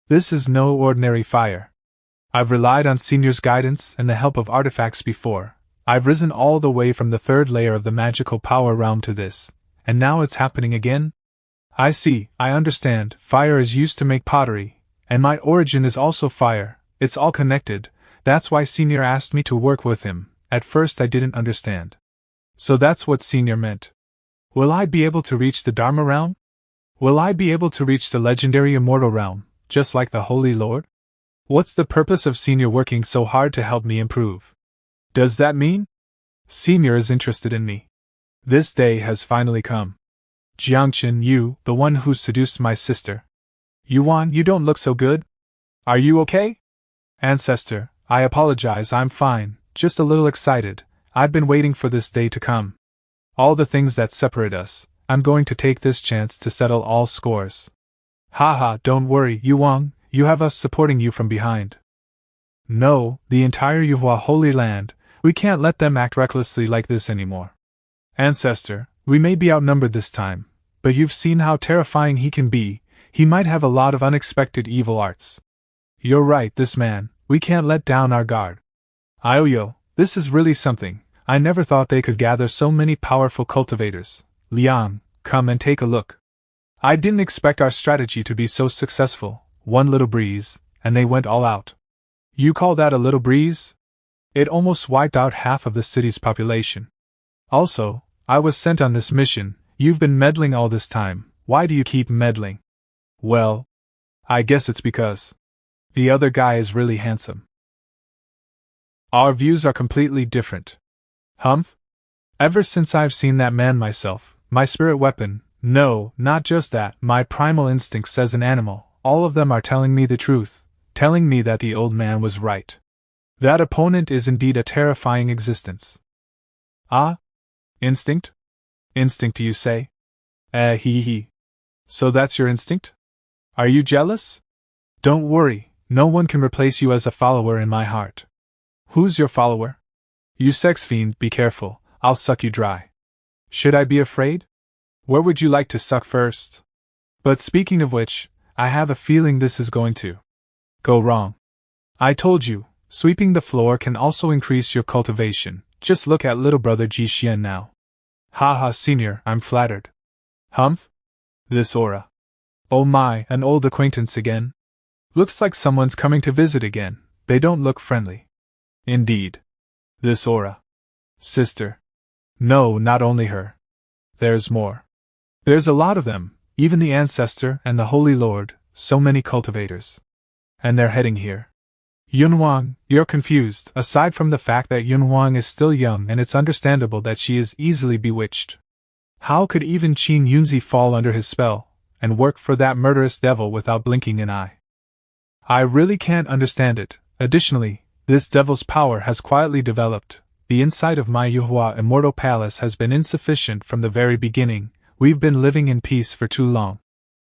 This is no ordinary fire. I've relied on Senior's guidance and the help of artifacts before. I've risen all the way from the third layer of the magical power realm to this, and now it's happening again? I see, I understand. Fire is used to make pottery, and my origin is also fire. It's all connected. That's why Senior asked me to work with him. At first I didn't understand. So that's what Senior meant. Will I be able to reach the Dharma realm? Will I be able to reach the legendary immortal realm, just like the Holy Lord? What's the purpose of Senior working so hard to help me improve? Does that mean Senior is interested in me? This day has finally come. Jiang Chen, you, the one who seduced my sister. Yuan, you don't look so good. Are you okay? Ancestor, I apologize, I'm fine, just a little excited. I've been waiting for this day to come. All the things that separate us, I'm going to take this chance to settle all scores. Haha, don't worry, Yuan, you have us supporting you from behind. No, the entire Yuhua Holy Land, we can't let them act recklessly like this anymore. Ancestor, we may be outnumbered this time, but you've seen how terrifying he can be. He might have a lot of unexpected evil arts. You're right, this man, we can't let down our guard. Ioyo, this is really something. I never thought they could gather so many powerful cultivators. Liang, come and take a look. I didn't expect our strategy to be so successful. One little breeze, and they went all out. You call that a little breeze? It almost wiped out half of the city's population. Also, I was sent on this mission. You've been meddling all this time. Why do you keep meddling? Well, I guess it's because the other guy is really handsome. Our views are completely different. Humph? Ever since I've seen that man myself, my spirit weapon, no, not just that, my primal instincts as an animal, all of them are telling me the truth, telling me that the old man was right. That opponent is indeed a terrifying existence. Ah? Instinct? Instinct, you say? Hee. So that's your instinct? Are you jealous? Don't worry, no one can replace you as a follower in my heart. Who's your follower? You sex fiend, be careful, I'll suck you dry. Should I be afraid? Where would you like to suck first? But speaking of which, I have a feeling this is going to go wrong. I told you, sweeping the floor can also increase your cultivation. Just look at little brother Ji Xian now. Haha, Senior, I'm flattered. Humph? This aura. Oh my, an old acquaintance again? Looks like someone's coming to visit again. They don't look friendly. Indeed. This aura. Sister. No, not only her. There's more. There's a lot of them, even the Ancestor and the Holy Lord, so many cultivators. And they're heading here. Yunhuang, you're confused, aside from the fact that Yunhuang is still young and it's understandable that she is easily bewitched. How could even Qin Yunzi fall under his spell, and work for that murderous devil without blinking an eye? I really can't understand it. Additionally, this devil's power has quietly developed. The inside of my Yuhua Immortal Palace has been insufficient from the very beginning. We've been living in peace for too long.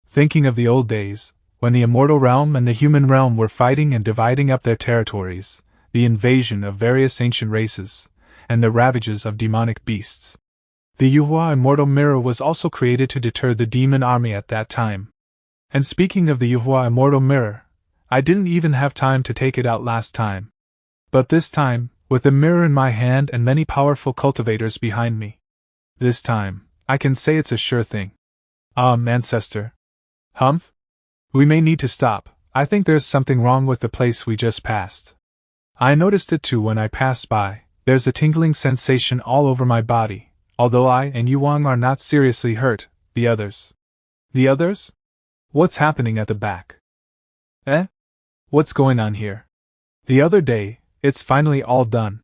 Thinking of the old days, when the immortal realm and the human realm were fighting and dividing up their territories, the invasion of various ancient races, and the ravages of demonic beasts. The Yuhua Immortal Mirror was also created to deter the demon army at that time. And speaking of the Yuhua Immortal Mirror, I didn't even have time to take it out last time. But this time, with the mirror in my hand and many powerful cultivators behind me, this time, I can say it's a sure thing. Ancestor. Humph? We may need to stop. I think there's something wrong with the place we just passed. I noticed it too when I passed by. There's a tingling sensation all over my body. Although I and Yuang are not seriously hurt, the others. The others? What's happening at the back? What's going on here? The other day, it's finally all done.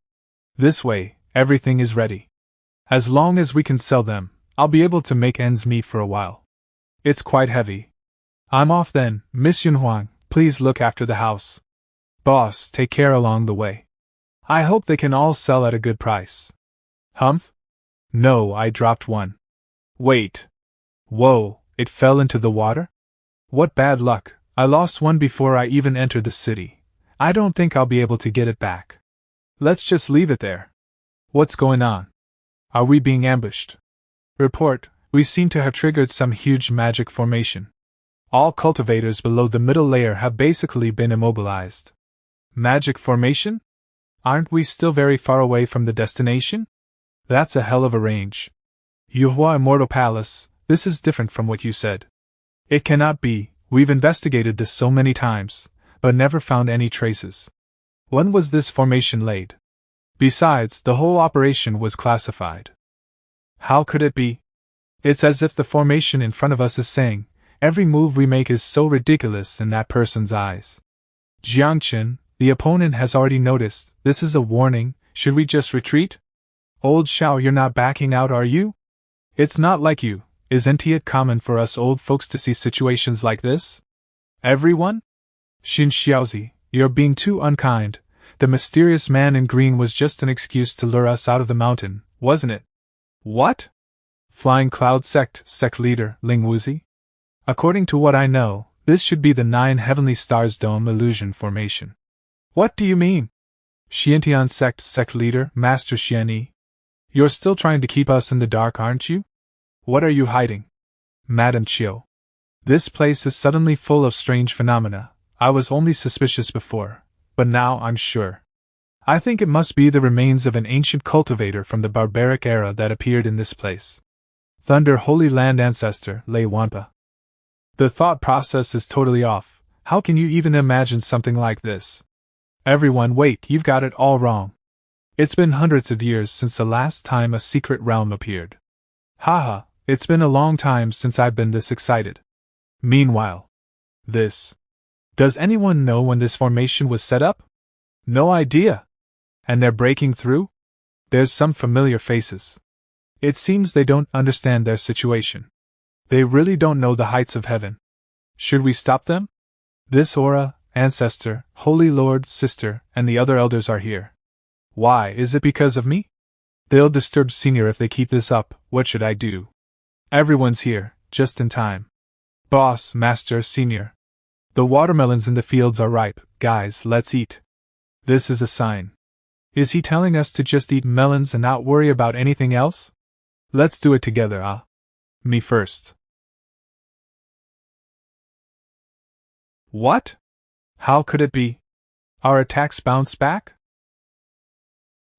This way, everything is ready. As long as we can sell them, I'll be able to make ends meet for a while. It's quite heavy. I'm off then, Miss Yunhuang, please look after the house. Boss, take care along the way. I hope they can all sell at a good price. Humph? No, I dropped one. Wait. Whoa, it fell into the water? What bad luck, I lost one before I even entered the city. I don't think I'll be able to get it back. Let's just leave it there. What's going on? Are we being ambushed? Report, we seem to have triggered some huge magic formation. All cultivators below the middle layer have basically been immobilized. Magic formation? Aren't we still very far away from the destination? That's a hell of a range. Yuhua Immortal Palace, this is different from what you said. It cannot be, we've investigated this so many times, but never found any traces. When was this formation laid? Besides, the whole operation was classified. How could it be? It's as if the formation in front of us is saying, every move we make is so ridiculous in that person's eyes. Jiang Chen, the opponent has already noticed, this is a warning, should we just retreat? Old Xiao, you're not backing out, are you? It's not like you, isn't it common for us old folks to see situations like this? Everyone? Xin Xiaozi, you're being too unkind. The mysterious man in green was just an excuse to lure us out of the mountain, wasn't it? What? Flying Cloud sect leader, Ling Wuzi? According to what I know, this should be the 9 Heavenly Stars Dome illusion formation. What do you mean? Xiantian sect leader, Master Xianyi. You're still trying to keep us in the dark, aren't you? What are you hiding? Madam Chiu. This place is suddenly full of strange phenomena. I was only suspicious before, but now I'm sure. I think it must be the remains of an ancient cultivator from the barbaric era that appeared in this place. Thunder Holy Land Ancestor, Lei Wanpa. The thought process is totally off. How can you even imagine something like this? Everyone, wait, you've got it all wrong. It's been hundreds of years since the last time a secret realm appeared. Haha, it's been a long time since I've been this excited. Meanwhile, this. Does anyone know when this formation was set up? No idea. And they're breaking through? There's some familiar faces. It seems they don't understand their situation. They really don't know the heights of heaven. Should we stop them? This aura, ancestor, holy lord, sister, and the other elders are here. Why, is it because of me? They'll disturb Senior if they keep this up. What should I do? Everyone's here, just in time. Boss, Master, Senior. The watermelons in the fields are ripe, guys, let's eat. This is a sign. Is he telling us to just eat melons and not worry about anything else? Let's do it together, ah. Me first. What? How could it be? Our attacks bounce back?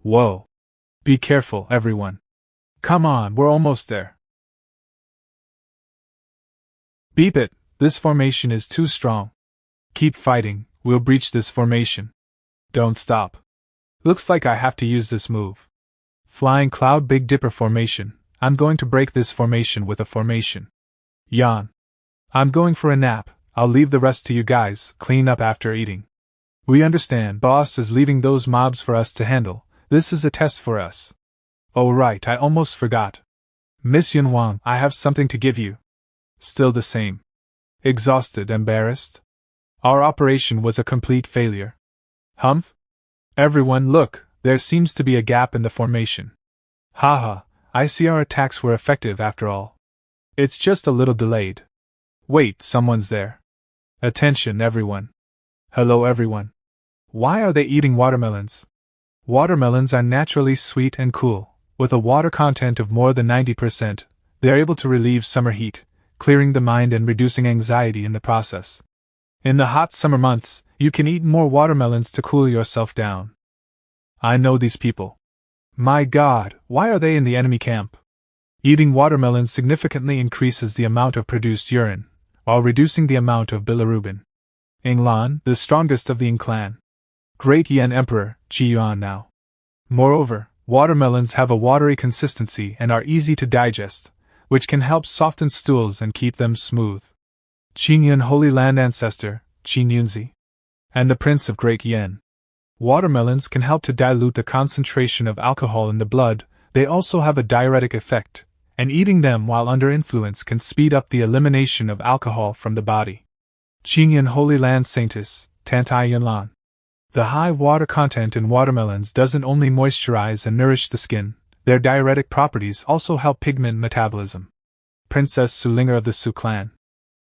Whoa. Be careful, everyone. Come on, we're almost there. Beep it, this formation is too strong. Keep fighting, we'll breach this formation. Don't stop. Looks like I have to use this move. Flying Cloud Big Dipper formation, I'm going to break this formation with a formation. Yawn. I'm going for a nap, I'll leave the rest to you guys, clean up after eating. We understand, boss is leaving those mobs for us to handle, this is a test for us. Oh right, I almost forgot. Miss Yun Wang, I have something to give you. Still the same. Exhausted, embarrassed? Our operation was a complete failure. Humph? Everyone, look, there seems to be a gap in the formation. Haha, I see our attacks were effective after all. It's just a little delayed. Wait, someone's there. Attention, everyone. Hello, everyone. Why are they eating watermelons? Watermelons are naturally sweet and cool. With a water content of more than 90%, they are able to relieve summer heat, clearing the mind and reducing anxiety in the process. In the hot summer months, you can eat more watermelons to cool yourself down. I know these people. My God, why are they in the enemy camp? Eating watermelons significantly increases the amount of produced urine, while reducing the amount of bilirubin. Yinglan, the strongest of the Ying clan. Great Yan Emperor, Qi Yuan now. Moreover, watermelons have a watery consistency and are easy to digest, which can help soften stools and keep them smooth. Qingyun Holy Land Ancestor, Qin Yunzi. And the Prince of Great Yen. Watermelons can help to dilute the concentration of alcohol in the blood, they also have a diuretic effect, and eating them while under influence can speed up the elimination of alcohol from the body. Qingyun Holy Land Saintess, Tantai Yunlan. The high water content in watermelons doesn't only moisturize and nourish the skin, their diuretic properties also help pigment metabolism. Princess Sulinger of the Su clan.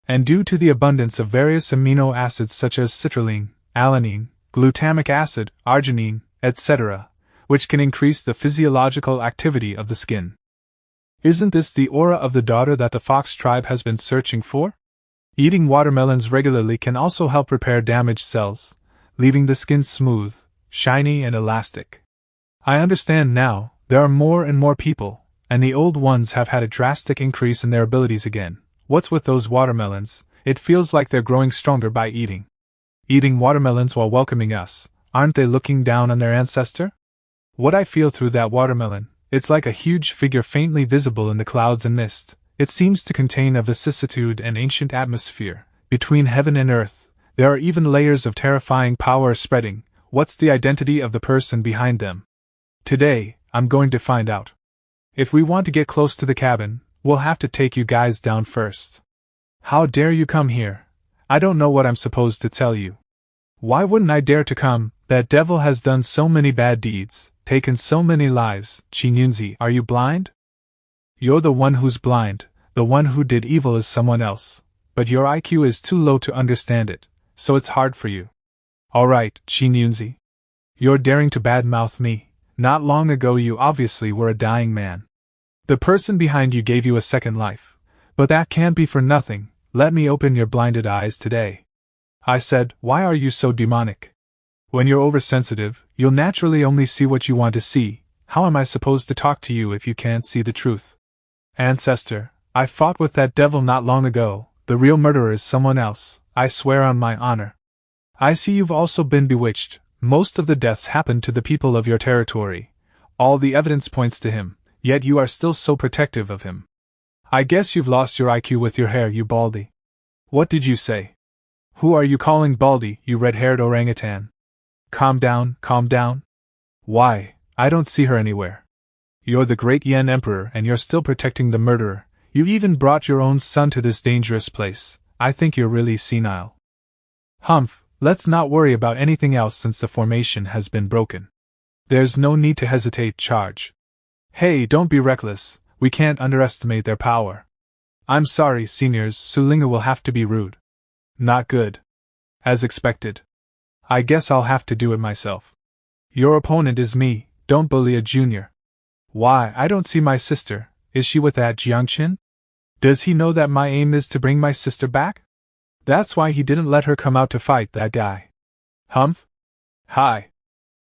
And due to the abundance of various amino acids such as citrulline, alanine, glutamic acid, arginine, etc., which can increase the physiological activity of the skin. Isn't this the aura of the daughter that the fox tribe has been searching for? Eating watermelons regularly can also help repair damaged cells, leaving the skin smooth, shiny, and elastic. I understand now, there are more and more people, and the old ones have had a drastic increase in their abilities again. What's with those watermelons? It feels like they're growing stronger by eating. Eating watermelons while welcoming us, aren't they looking down on their ancestor? What I feel through that watermelon, it's like a huge figure faintly visible in the clouds and mist. It seems to contain a vicissitude and ancient atmosphere. Between heaven and earth, there are even layers of terrifying power spreading. What's the identity of the person behind them? Today, I'm going to find out. If we want to get close to the cabin, we'll have to take you guys down first. How dare you come here? I don't know what I'm supposed to tell you. Why wouldn't I dare to come? That devil has done so many bad deeds, taken so many lives. Chinyunzi, are you blind? You're the one who's blind. The one who did evil is someone else. But your IQ is too low to understand it, so it's hard for you. Alright, Chinyunzi. You're daring to badmouth me. Not long ago you obviously were a dying man. The person behind you gave you a second life. But that can't be for nothing. Let me open your blinded eyes today. I said, why are you so demonic? When you're oversensitive, you'll naturally only see what you want to see. How am I supposed to talk to you if you can't see the truth? Ancestor, I fought with that devil not long ago. The real murderer is someone else, I swear on my honor. I see you've also been bewitched. Most of the deaths happened to the people of your territory. All the evidence points to him, yet you are still so protective of him. I guess you've lost your IQ with your hair, you baldy. What did you say? Who are you calling baldy, you red-haired orangutan? Calm down, calm down. Why, I don't see her anywhere. You're the great Yen Emperor and you're still protecting the murderer. You even brought your own son to this dangerous place. I think you're really senile. Humph, let's not worry about anything else since the formation has been broken. There's no need to hesitate, charge. Hey, don't be reckless, we can't underestimate their power. I'm sorry, seniors, Sulinga will have to be rude. Not good. As expected. I guess I'll have to do it myself. Your opponent is me, don't bully a junior. Why, I don't see my sister. Is she with that Jiang Chen? Does he know that my aim is to bring my sister back? That's why he didn't let her come out to fight that guy. Humph? Hi.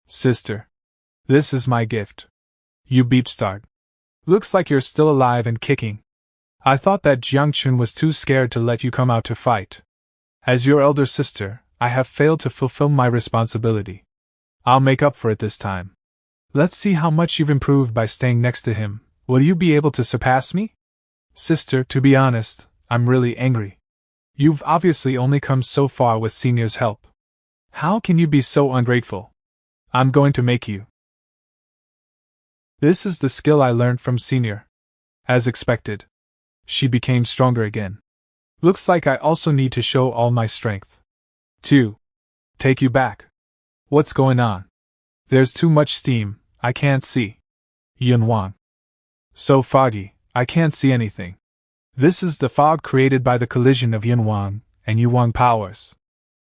Sister. This is my gift. You beep start. Looks like you're still alive and kicking. I thought that Jiang Chen was too scared to let you come out to fight. As your elder sister, I have failed to fulfill my responsibility. I'll make up for it this time. Let's see how much you've improved by staying next to him. Will you be able to surpass me? Sister, to be honest, I'm really angry. You've obviously only come so far with Senior's help. How can you be so ungrateful? I'm going to make you. This is the skill I learned from Senior. As expected. She became stronger again. Looks like I also need to show all my strength. 2. Take you back. What's going on? There's too much steam, I can't see. Yunwang. So foggy, I can't see anything. This is the fog created by the collision of Yunwang and Yuwang powers.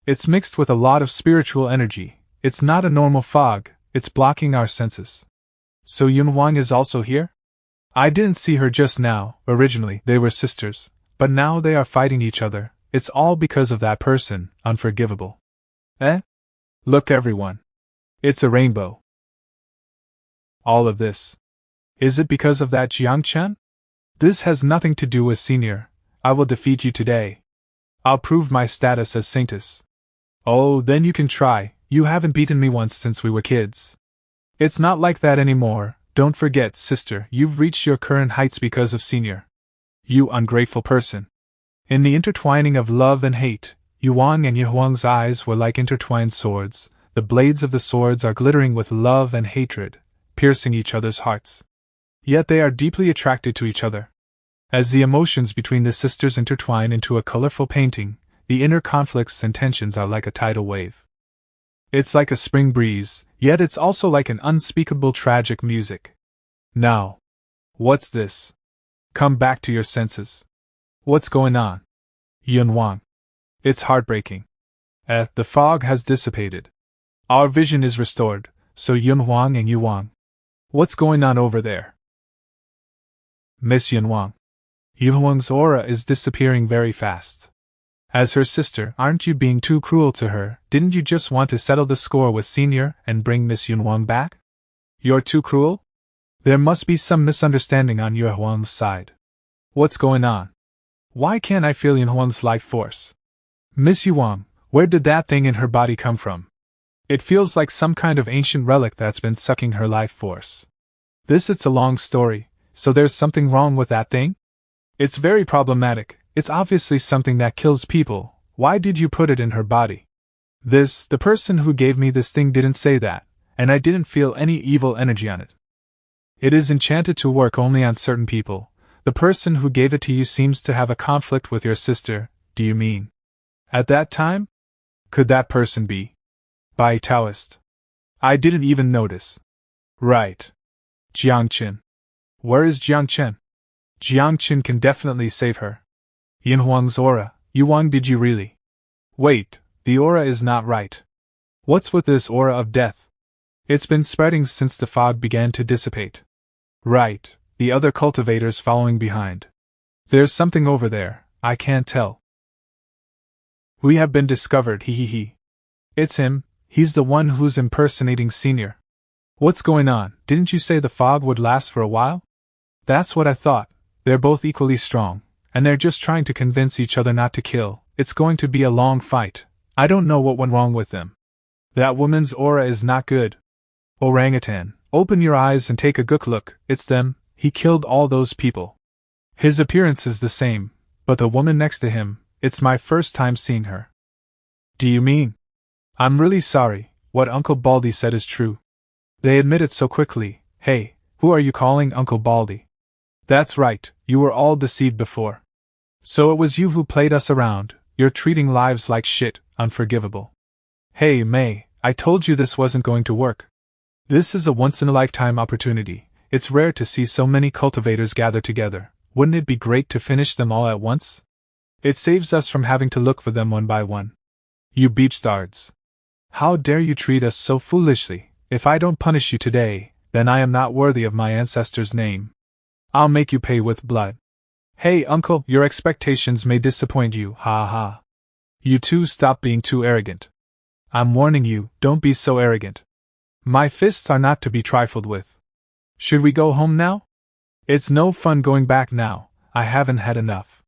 It's mixed with a lot of spiritual energy. It's not a normal fog, it's blocking our senses. So Yunwang is also here? I didn't see her just now. Originally, they were sisters, but now they are fighting each other. It's all because of that person, unforgivable. Eh? Look everyone. It's a rainbow. All of this. Is it because of that Jiang Chen? This has nothing to do with Senior. I will defeat you today. I'll prove my status as Saintess. Oh, then you can try. You haven't beaten me once since we were kids. It's not like that anymore. Don't forget, sister, you've reached your current heights because of Senior. You ungrateful person. In the intertwining of love and hate, Yuwang and Yuhuang's eyes were like intertwined swords. The blades of the swords are glittering with love and hatred, piercing each other's hearts. Yet they are deeply attracted to each other. As the emotions between the sisters intertwine into a colorful painting, the inner conflicts and tensions are like a tidal wave. It's like a spring breeze, yet it's also like an unspeakable tragic music. Now. What's this? Come back to your senses. What's going on? Yunwang. It's heartbreaking. The fog has dissipated. Our vision is restored, so Yunwang and Yuwang. What's going on over there? Miss Yunwang. Yuwang's aura is disappearing very fast. As her sister, aren't you being too cruel to her? Didn't you just want to settle the score with Senior and bring Miss Yunhuang back? You're too cruel? There must be some misunderstanding on Yunhuang's side. What's going on? Why can't I feel Yunhuang's life force? Miss Yunhuang, where did that thing in her body come from? It feels like some kind of ancient relic that's been sucking her life force. It's a long story, so there's something wrong with that thing? It's very problematic. It's obviously something that kills people. Why did you put it in her body? The person who gave me this thing didn't say that, and I didn't feel any evil energy on it. It is enchanted to work only on certain people. The person who gave it to you seems to have a conflict with your sister, do you mean? At that time? Could that person be? By a Taoist. I didn't even notice. Right. Jiang Chen. Where is Jiang Chen? Jiang Chen can definitely save her. Yunhuang's aura. Yunhuang, did you really? Wait, the aura is not right. What's with this aura of death? It's been spreading since the fog began to dissipate. Right, the other cultivators following behind. There's something over there, I can't tell. We have been discovered, he. It's him, he's the one who's impersonating Senior. What's going on? Didn't you say the fog would last for a while? That's what I thought. They're both equally strong, and they're just trying to convince each other not to kill. It's going to be a long fight. I don't know what went wrong with them. That woman's aura is not good. Orangutan, open your eyes and take a good look. It's them. He killed all those people. His appearance is the same, but the woman next to him, it's my first time seeing her. Do you mean? I'm really sorry, what Uncle Baldy said is true. They admit it so quickly. Hey, who are you calling Uncle Baldy? That's right, you were all deceived before. So it was you who played us around. You're treating lives like shit, unforgivable. Hey May, I told you this wasn't going to work. This is a once-in-a-lifetime opportunity. It's rare to see so many cultivators gather together. Wouldn't it be great to finish them all at once? It saves us from having to look for them one by one. You beepstards. How dare you treat us so foolishly? If I don't punish you today, then I am not worthy of my ancestor's name. I'll make you pay with blood. Hey uncle, your expectations may disappoint you, ha ha. You two stop being too arrogant. I'm warning you, don't be so arrogant. My fists are not to be trifled with. Should we go home now? It's no fun going back now, I haven't had enough.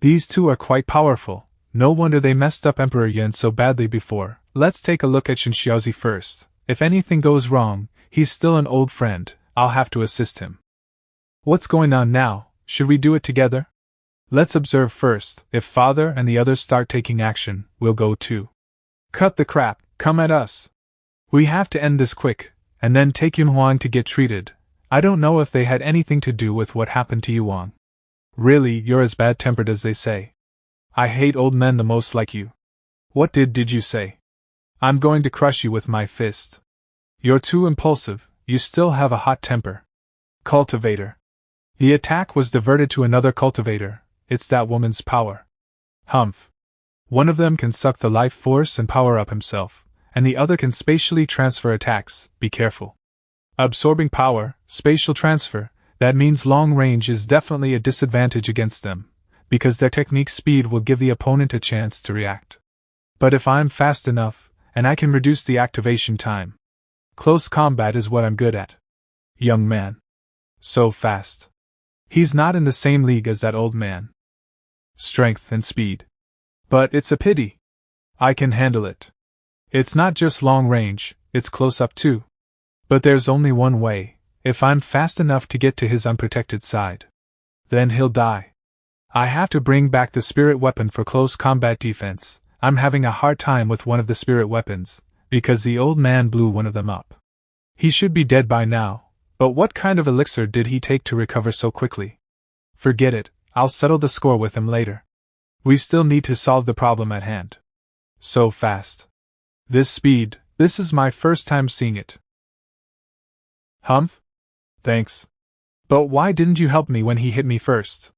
These two are quite powerful, no wonder they messed up Emperor Yan so badly before. Let's take a look at Shinxiaozi first. If anything goes wrong, he's still an old friend, I'll have to assist him. What's going on now? Should we do it together? Let's observe first. If father and the others start taking action, we'll go too. Cut the crap, come at us. We have to end this quick, and then take Yunhuang to get treated. I don't know if they had anything to do with what happened to Yunhuang. Really, you're as bad-tempered as they say. I hate old men the most like you. What did you say? I'm going to crush you with my fist. You're too impulsive, you still have a hot temper. Cultivator. The attack was diverted to another cultivator. It's that woman's power. Humph. One of them can suck the life force and power up himself, and the other can spatially transfer attacks. Be careful. Absorbing power, spatial transfer, that means long range is definitely a disadvantage against them, because their technique speed will give the opponent a chance to react. But if I'm fast enough, and I can reduce the activation time. Close combat is what I'm good at. Young man. So fast. He's not in the same league as that old man. Strength and speed. But it's a pity. I can handle it. It's not just long range, it's close up too. But there's only one way, if I'm fast enough to get to his unprotected side. Then he'll die. I have to bring back the spirit weapon for close combat defense. I'm having a hard time with one of the spirit weapons, because the old man blew one of them up. He should be dead by now. But what kind of elixir did he take to recover so quickly? Forget it, I'll settle the score with him later. We still need to solve the problem at hand. So fast. This speed, this is my first time seeing it. Humph? Thanks. But why didn't you help me when he hit me first?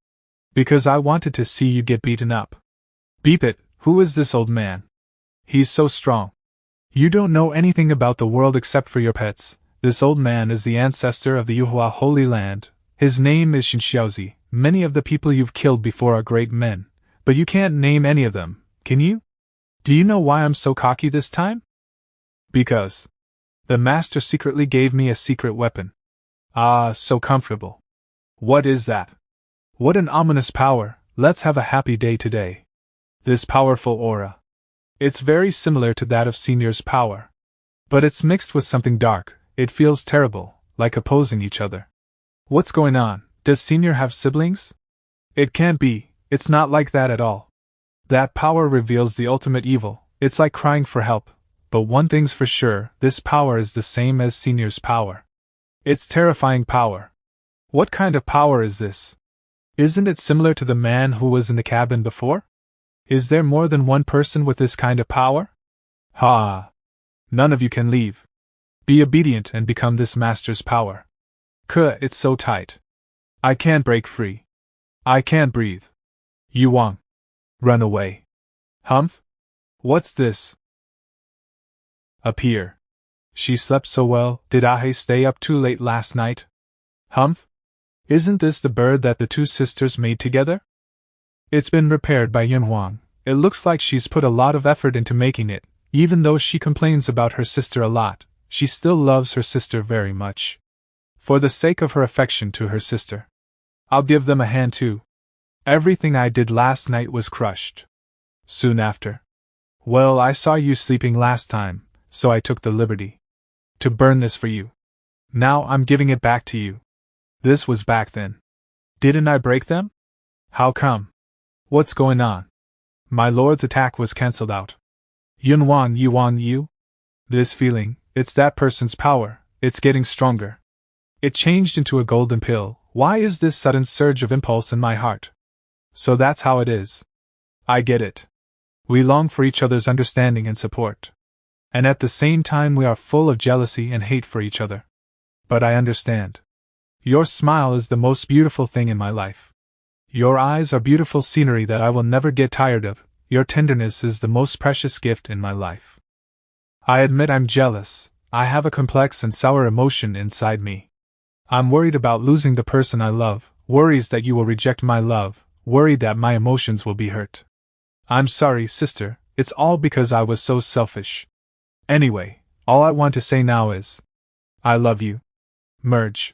Because I wanted to see you get beaten up. Beep it, who is this old man? He's so strong. You don't know anything about the world except for your pets. This old man is the ancestor of the Yuhua Holy Land. His name is Shinxiaozi. Many of the people you've killed before are great men, But you can't name any of them, can you? Do you know why I'm so cocky this time? Because the master secretly gave me a secret weapon. Ah, so comfortable. What is that? What an ominous power. Let's have a happy day today. This powerful aura. It's very similar to that of Senior's power. But it's mixed with something dark. It feels terrible, like opposing each other. What's going on? Does Senior have siblings? It can't be. It's not like that at all. That power reveals the ultimate evil. It's like crying for help. But one thing's for sure, this power is the same as Senior's power. It's terrifying power. What kind of power is this? Isn't it similar to the man who was in the cabin before? Is there more than one person with this kind of power? Ha! None of you can leave. Be obedient and become this master's power. It's so tight. I can't break free. I can't breathe. Yuang. Run away. Humph? What's this? Appear. She slept so well, did I stay up too late last night? Humph? Isn't this the bird that the two sisters made together? It's been repaired by Yunhuang. It looks like she's put a lot of effort into making it. Even though she complains about her sister a lot, she still loves her sister very much. For the sake of her affection to her sister, I'll give them a hand too. Everything I did last night was crushed. Soon after. Well, I saw you sleeping last time, so I took the liberty to burn this for you. Now I'm giving it back to you. This was back then. Didn't I break them? How come? What's going on? My lord's attack was cancelled out. Yunhuang, you? This feeling, it's that person's power, it's getting stronger. It changed into a golden pill. Why is this sudden surge of impulse in my heart? So that's how it is. I get it. We long for each other's understanding and support. And at the same time we are full of jealousy and hate for each other. But I understand. Your smile is the most beautiful thing in my life. Your eyes are beautiful scenery that I will never get tired of. Your tenderness is the most precious gift in my life. I admit I'm jealous. I have a complex and sour emotion inside me. I'm worried about losing the person I love, worries that you will reject my love, worried that my emotions will be hurt. I'm sorry, sister, it's all because I was so selfish. Anyway, all I want to say now is, I love you. Merge.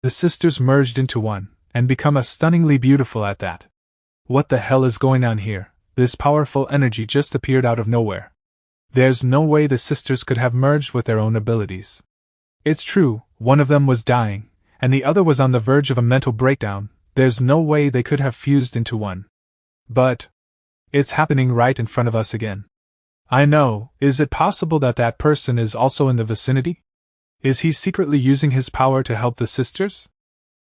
The sisters merged into one, and become stunningly beautiful at that. What the hell is going on here? This powerful energy just appeared out of nowhere. There's no way the sisters could have merged with their own abilities. It's true, one of them was dying, and the other was on the verge of a mental breakdown. There's no way they could have fused into one. But it's happening right in front of us again. I know, is it possible that that person is also in the vicinity? Is he secretly using his power to help the sisters?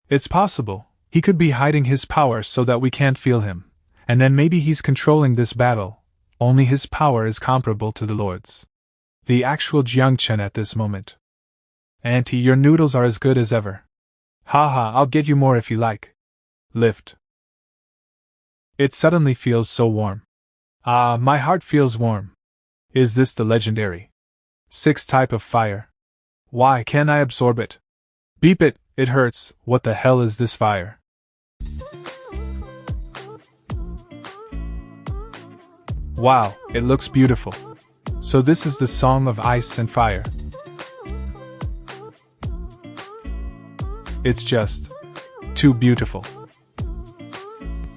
It's possible. He could be hiding his power so that we can't feel him, and then maybe he's controlling this battle. Only his power is comparable to the Lord's. The actual Jiang Chen at this moment. Auntie, your noodles are as good as ever. Haha, I'll get you more if you like. Lift. It suddenly feels so warm. Ah, my heart feels warm. Is this the legendary 6th type of fire? Why can't I absorb it? Beep it, it hurts. What the hell is this fire? Wow, it looks beautiful. So this is the Song of Ice and Fire. It's just too beautiful.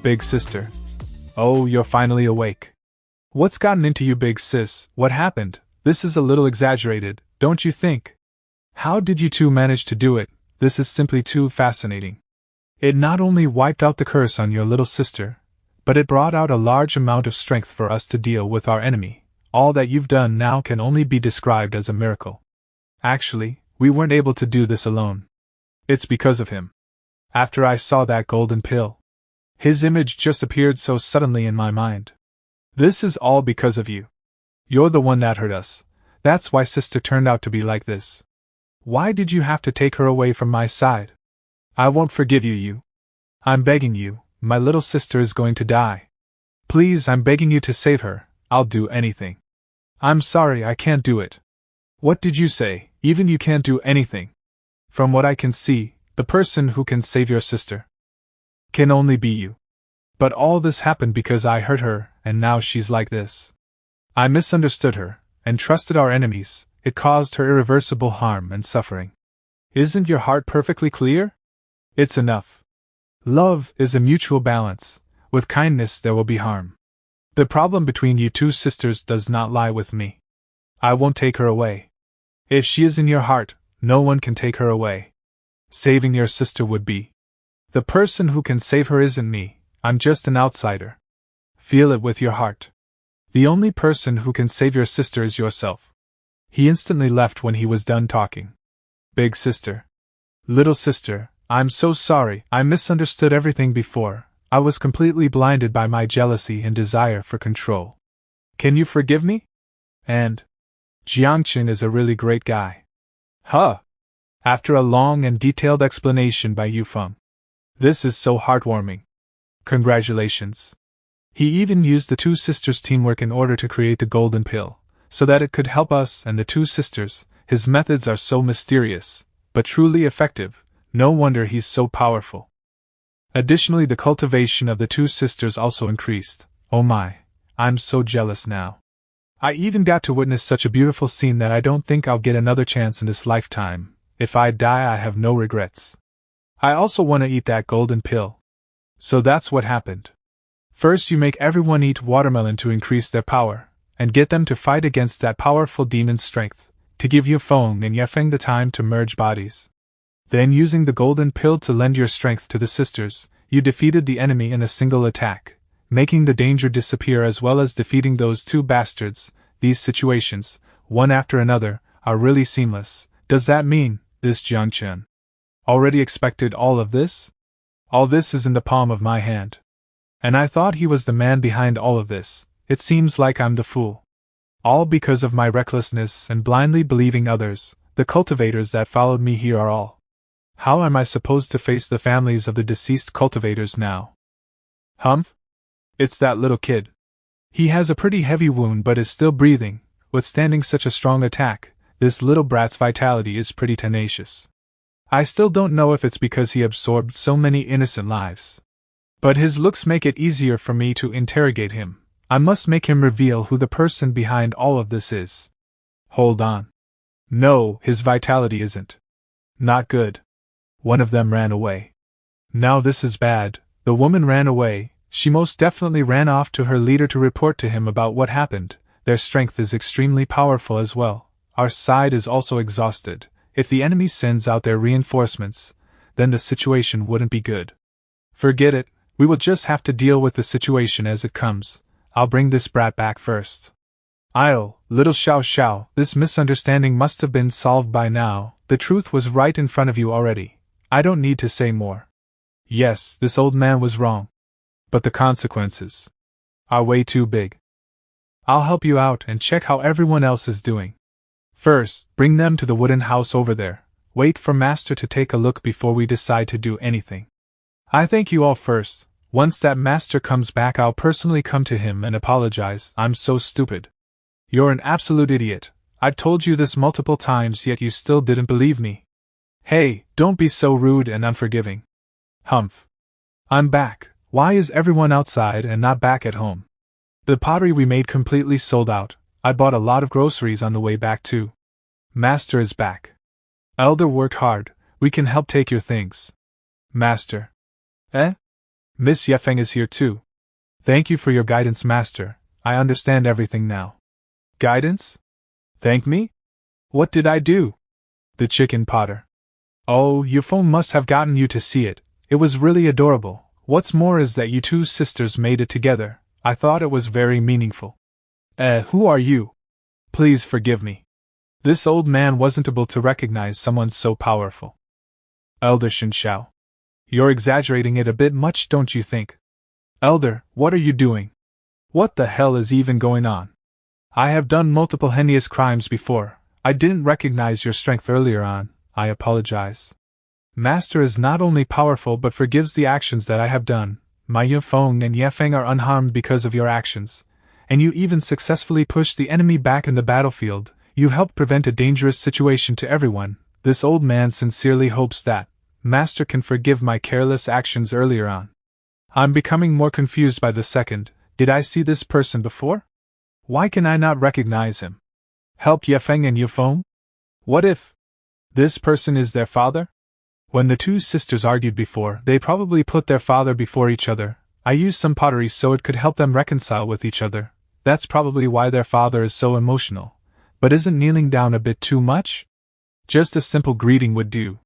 Big sister. Oh, you're finally awake. What's gotten into you, big sis? What happened? This is a little exaggerated, don't you think? How did you two manage to do it? This is simply too fascinating. It not only wiped out the curse on your little sister, but it brought out a large amount of strength for us to deal with our enemy. All that you've done now can only be described as a miracle. Actually, we weren't able to do this alone. It's because of him. After I saw that golden pill, his image just appeared so suddenly in my mind. This is all because of you. You're the one that hurt us. That's why sister turned out to be like this. Why did you have to take her away from my side? I won't forgive you. I'm begging you, my little sister is going to die. Please, I'm begging you to save her. I'll do anything. I'm sorry, I can't do it. What did you say? Even you can't do anything. From what I can see, the person who can save your sister can only be you. But all this happened because I hurt her, and now she's like this. I misunderstood her, and trusted our enemies. It caused her irreversible harm and suffering. Isn't your heart perfectly clear? It's enough. Love is a mutual balance. With kindness there will be harm. The problem between you two sisters does not lie with me. I won't take her away. If she is in your heart, no one can take her away. Saving your sister would be. The person who can save her isn't me, I'm just an outsider. Feel it with your heart. The only person who can save your sister is yourself. He instantly left when he was done talking. Big sister. Little sister, I'm so sorry, I misunderstood everything before. I was completely blinded by my jealousy and desire for control. Can you forgive me? And Jiang Chen is a really great guy. Huh. After a long and detailed explanation by Yufeng. This is so heartwarming. Congratulations. He even used the two sisters' teamwork in order to create the golden pill, so that it could help us and the two sisters. His methods are so mysterious, but truly effective. No wonder he's so powerful. Additionally, the cultivation of the two sisters also increased. Oh my, I'm so jealous now. I even got to witness such a beautiful scene that I don't think I'll get another chance in this lifetime. If I die, I have no regrets. I also want to eat that golden pill. So that's what happened. First, you make everyone eat watermelon to increase their power, and get them to fight against that powerful demon's strength, to give Yufeng and Yefeng the time to merge bodies. Then, using the golden pill to lend your strength to the sisters, you defeated the enemy in a single attack, making the danger disappear as well as defeating those two bastards. These situations, one after another, are really seamless. Does that mean this Jiang Chen already expected all of this? All this is in the palm of my hand. And I thought he was the man behind all of this. It seems like I'm the fool. All because of my recklessness and blindly believing others. The cultivators that followed me here are all. How am I supposed to face the families of the deceased cultivators now? Humph? It's that little kid. He has a pretty heavy wound but is still breathing, withstanding such a strong attack. This little brat's vitality is pretty tenacious. I still don't know if it's because he absorbed so many innocent lives. But his looks make it easier for me to interrogate him. I must make him reveal who the person behind all of this is. Hold on. No, his vitality isn't. Not good. One of them ran away. Now this is bad. The woman ran away. She most definitely ran off to her leader to report to him about what happened. Their strength is extremely powerful as well. Our side is also exhausted. If the enemy sends out their reinforcements, then the situation wouldn't be good. Forget it. We will just have to deal with the situation as it comes. I'll bring this brat back first. Little Xiao Xiao, this misunderstanding must have been solved by now. The truth was right in front of you already. I don't need to say more. Yes, this old man was wrong. But the consequences are way too big. I'll help you out and check how everyone else is doing. First, bring them to the wooden house over there. Wait for Master to take a look before we decide to do anything. I thank you all first. Once that Master comes back, I'll personally come to him and apologize. I'm so stupid. You're an absolute idiot. I've told you this multiple times, yet you still didn't believe me. Hey, don't be so rude and unforgiving. Humph. I'm back. Why is everyone outside and not back at home? The pottery we made completely sold out. I bought a lot of groceries on the way back too. Master is back. Elder worked hard. We can help take your things. Master. Miss Yefeng is here too. Thank you for your guidance, Master. I understand everything now. Guidance? Thank me? What did I do? The chicken potter. Oh, Yufeng must have gotten you to see it. It was really adorable. What's more is that you two sisters made it together. I thought it was very meaningful. Who are you? Please forgive me. This old man wasn't able to recognize someone so powerful. Elder Shinshao. You're exaggerating it a bit much, don't you think? Elder, what are you doing? What the hell is even going on? I have done multiple heinous crimes before. I didn't recognize your strength earlier on. I apologize. Master is not only powerful but forgives the actions that I have done. My Yufeng and Yefeng are unharmed because of your actions. And you even successfully pushed the enemy back in the battlefield. You helped prevent a dangerous situation to everyone. This old man sincerely hopes that Master can forgive my careless actions earlier on. I'm becoming more confused by the second. Did I see this person before? Why can I not recognize him? Help Yefeng and Yufeng? What if this person is their father? When the two sisters argued before, they probably put their father before each other. I used some pottery so it could help them reconcile with each other. That's probably why their father is so emotional. But isn't kneeling down a bit too much? Just a simple greeting would do.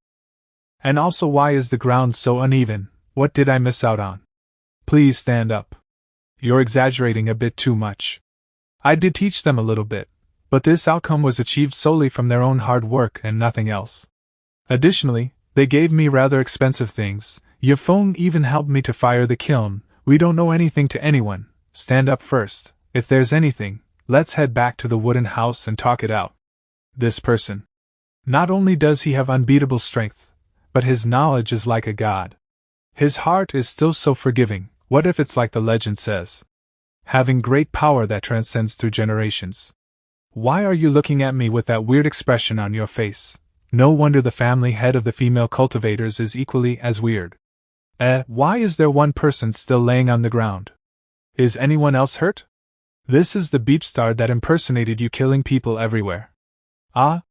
And also, why is the ground so uneven? What did I miss out on? Please stand up. You're exaggerating a bit too much. I did teach them a little bit, but this outcome was achieved solely from their own hard work and nothing else. Additionally, they gave me rather expensive things. Yefeng even helped me to fire the kiln. We don't know anything to anyone. Stand up first. If there's anything, let's head back to the wooden house and talk it out. This person. Not only does he have unbeatable strength, but his knowledge is like a god. His heart is still so forgiving. What if it's like the legend says? Having great power that transcends through generations. Why are you looking at me with that weird expression on your face? No wonder the family head of the female cultivators is equally as weird. Why is there one person still laying on the ground? Is anyone else hurt? This is the beepstar that impersonated you, killing people everywhere. Ah?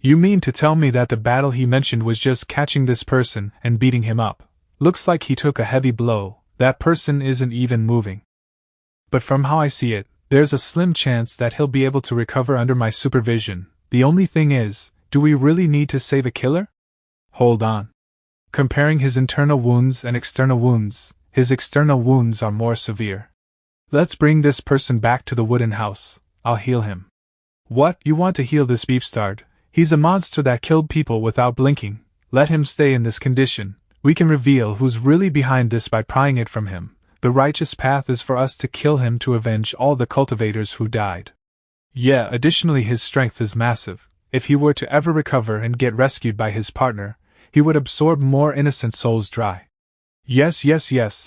You mean to tell me that the battle he mentioned was just catching this person and beating him up? Looks like he took a heavy blow. That person isn't even moving. But from how I see it, there's a slim chance that he'll be able to recover under my supervision. The only thing is, do we really need to save a killer? Hold on. Comparing his internal wounds and external wounds, his external wounds are more severe. Let's bring this person back to the wooden house. I'll heal him. What? You want to heal this beepstard? He's a monster that killed people without blinking. Let him stay in this condition. We can reveal who's really behind this by prying it from him. The righteous path is for us to kill him to avenge all the cultivators who died. Yeah, additionally his strength is massive. If he were to ever recover and get rescued by his partner, he would absorb more innocent souls dry. Yes,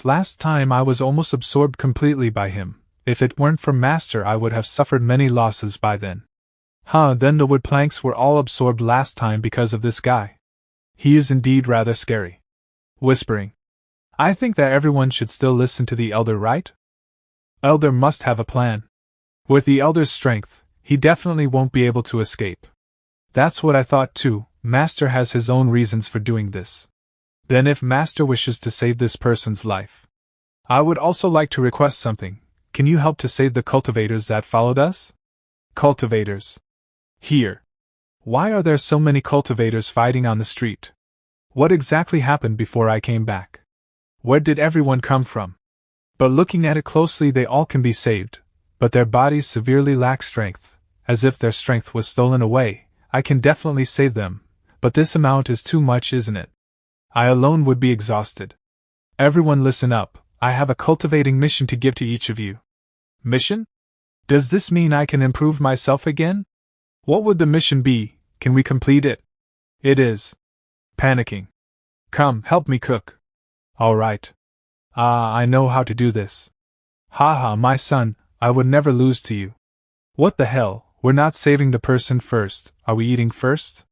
last time I was almost absorbed completely by him. If it weren't for Master, I would have suffered many losses by then. Then the wood planks were all absorbed last time because of this guy. He is indeed rather scary. Whispering. I think that everyone should still listen to the elder, right? Elder must have a plan. With the elder's strength, he definitely won't be able to escape. That's what I thought too. Master has his own reasons for doing this. Then if Master wishes to save this person's life, I would also like to request something. Can you help to save the cultivators that followed us? Cultivators. Here. Why are there so many cultivators fighting on the street? What exactly happened before I came back? Where did everyone come from? But looking at it closely, they all can be saved, but their bodies severely lack strength, as if their strength was stolen away. I can definitely save them, but this amount is too much, isn't it? I alone would be exhausted. Everyone listen up, I have a cultivating mission to give to each of you. Mission? Does this mean I can improve myself again? What would the mission be? Can we complete it? It is. Panicking. Come, help me cook. All right. I know how to do this. Haha, my son, I would never lose to you. What the hell, we're not saving the person first, are we eating first?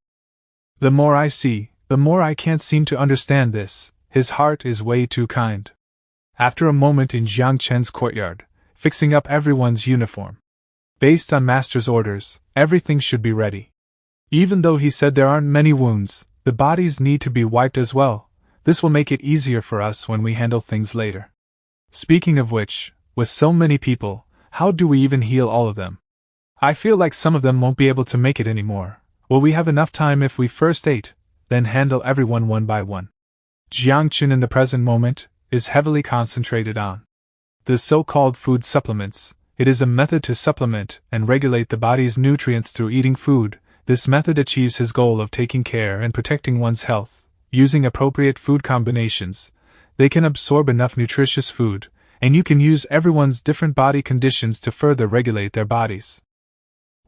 The more I see, the more I can't seem to understand this. His heart is way too kind. After a moment in Jiang Chen's courtyard, fixing up everyone's uniform. Based on Master's orders, everything should be ready. Even though he said there aren't many wounds, the bodies need to be wiped as well. This will make it easier for us when we handle things later. Speaking of which, with so many people, how do we even heal all of them? I feel like some of them won't be able to make it anymore. Will we have enough time if we first ate, then handle everyone one by one? Jiang Chen in the present moment is heavily concentrated on the so-called food supplements. It is a method to supplement and regulate the body's nutrients through eating food. This method achieves his goal of taking care and protecting one's health. Using appropriate food combinations, they can absorb enough nutritious food, and you can use everyone's different body conditions to further regulate their bodies.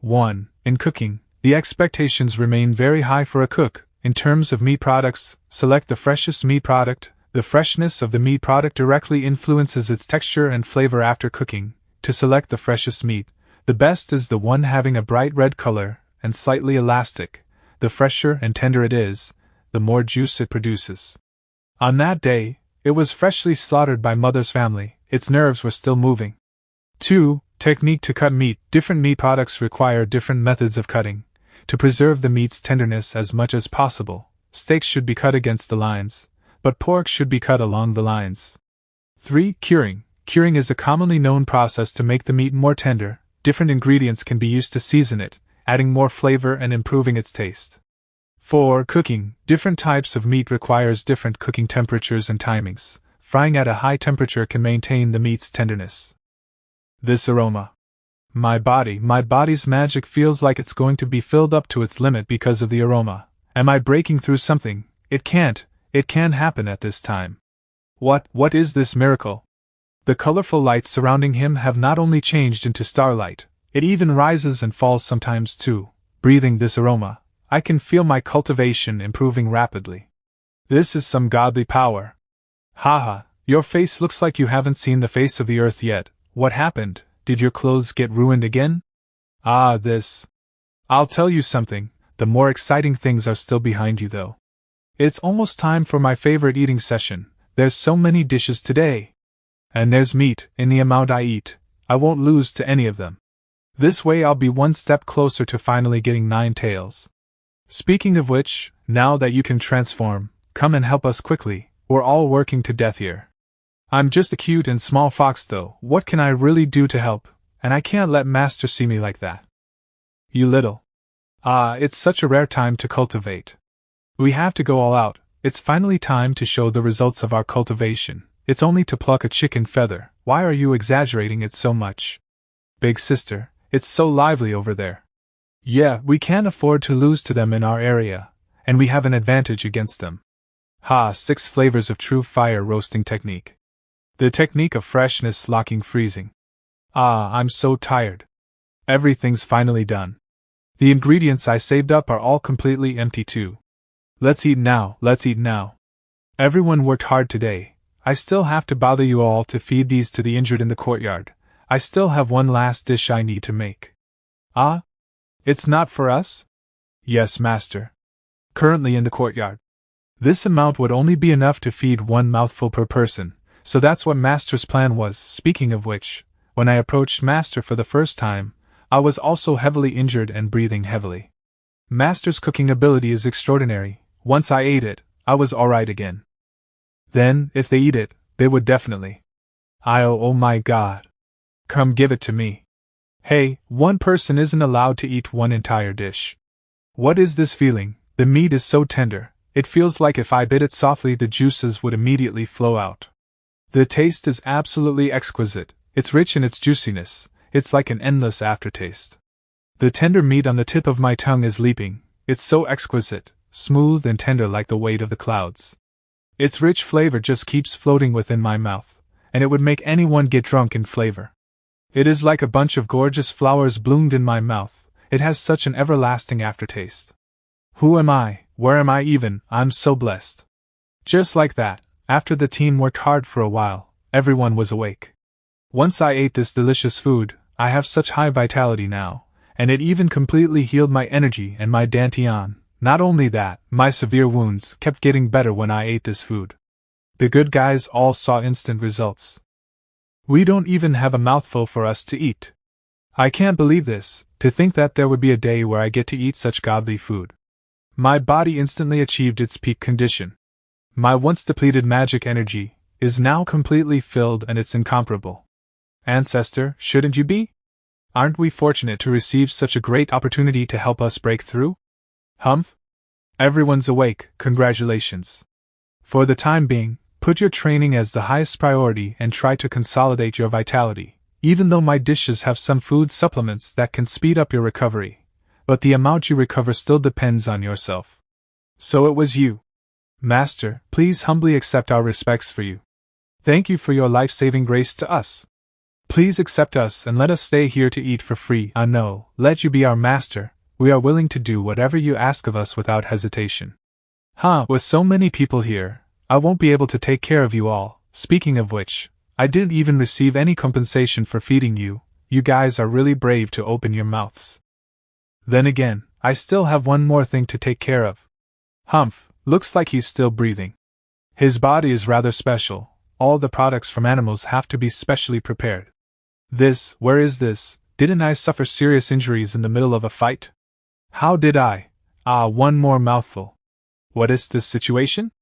1. In cooking, the expectations remain very high for a cook. In terms of meat products, select the freshest meat product. The freshness of the meat product directly influences its texture and flavor after cooking. To select the freshest meat, the best is the one having a bright red color and slightly elastic. The fresher and tender it is, the more juice it produces. On that day, It was freshly slaughtered by mother's family, its nerves were still moving. 2. Technique to cut meat. Different meat products require different methods of cutting. To preserve the meat's tenderness as much as possible, steaks should be cut against the lines, but pork should be cut along the lines. 3. Curing. Curing is a commonly known process to make the meat more tender. Different ingredients can be used to season it, adding more flavor and improving its taste. 4. Cooking. Different types of meat requires different cooking temperatures and timings. Frying at a high temperature can maintain the meat's tenderness. This aroma. My body's magic feels like it's going to be filled up to its limit because of the aroma. Am I breaking through something? It can happen at this time. What is this miracle? The colorful lights surrounding him have not only changed into starlight, it even rises and falls sometimes too. Breathing this aroma, I can feel my cultivation improving rapidly. This is some godly power. Haha, your face looks like you haven't seen the face of the earth yet. What happened? Did your clothes get ruined again? This. I'll tell you something, the more exciting things are still behind you though. It's almost time for my favorite eating session. There's so many dishes today. And there's meat, in the amount I eat. I won't lose to any of them. This way I'll be one step closer to finally getting 9 tails. Speaking of which, now that you can transform, come and help us quickly, we're all working to death here. I'm just a cute and small fox though, what can I really do to help? And I can't let Master see me like that. You little. It's such a rare time to cultivate. We have to go all out, it's finally time to show the results of our cultivation. It's only to pluck a chicken feather, why are you exaggerating it so much? Big sister, it's so lively over there. Yeah, we can't afford to lose to them in our area, and we have an advantage against them. 6 flavors of true fire roasting technique. The technique of freshness locking freezing. I'm so tired. Everything's finally done. The ingredients I saved up are all completely empty too. Let's eat now. Everyone worked hard today. I still have to bother you all to feed these to the injured in the courtyard. I still have one last dish I need to make. It's not for us? Yes, Master. Currently in the courtyard. This amount would only be enough to feed 1 mouthful per person, so that's what Master's plan was. Speaking of which, when I approached Master for the first time, I was also heavily injured and breathing heavily. Master's cooking ability is extraordinary. Once I ate it, I was alright again. Then, if they eat it, they would definitely. Oh my god. Come give it to me. Hey, one person isn't allowed to eat one entire dish. What is this feeling? The meat is so tender, it feels like if I bit it softly the juices would immediately flow out. The taste is absolutely exquisite, it's rich in its juiciness, it's like an endless aftertaste. The tender meat on the tip of my tongue is leaping, it's so exquisite, smooth and tender like the weight of the clouds. Its rich flavor just keeps floating within my mouth, and it would make anyone get drunk in flavor. It is like a bunch of gorgeous flowers bloomed in my mouth, it has such an everlasting aftertaste. Who am I? Where am I even? I'm so blessed. Just like that, after the team worked hard for a while, everyone was awake. Once I ate this delicious food, I have such high vitality now, and it even completely healed my energy and my dantian. Not only that, my severe wounds kept getting better when I ate this food. The good guys all saw instant results. We don't even have a mouthful for us to eat. I can't believe this, to think that there would be a day where I get to eat such godly food. My body instantly achieved its peak condition. My once depleted magic energy is now completely filled and it's incomparable. Ancestor, shouldn't you be? Aren't we fortunate to receive such a great opportunity to help us break through? Humph? Everyone's awake, congratulations. For the time being, put your training as the highest priority and try to consolidate your vitality, even though my dishes have some food supplements that can speed up your recovery, but the amount you recover still depends on yourself. So it was you. Master, please humbly accept our respects for you. Thank you for your life-saving grace to us. Please accept us and let us stay here to eat for free. No, let you be our master, we are willing to do whatever you ask of us without hesitation. With so many people here, I won't be able to take care of you all. Speaking of which, I didn't even receive any compensation for feeding you. You guys are really brave to open your mouths. Then again, I still have one more thing to take care of. Humph, looks like he's still breathing. His body is rather special, all the products from animals have to be specially prepared. Where is this? Didn't I suffer serious injuries in the middle of a fight? How did I? Ah, one more mouthful. What is this situation?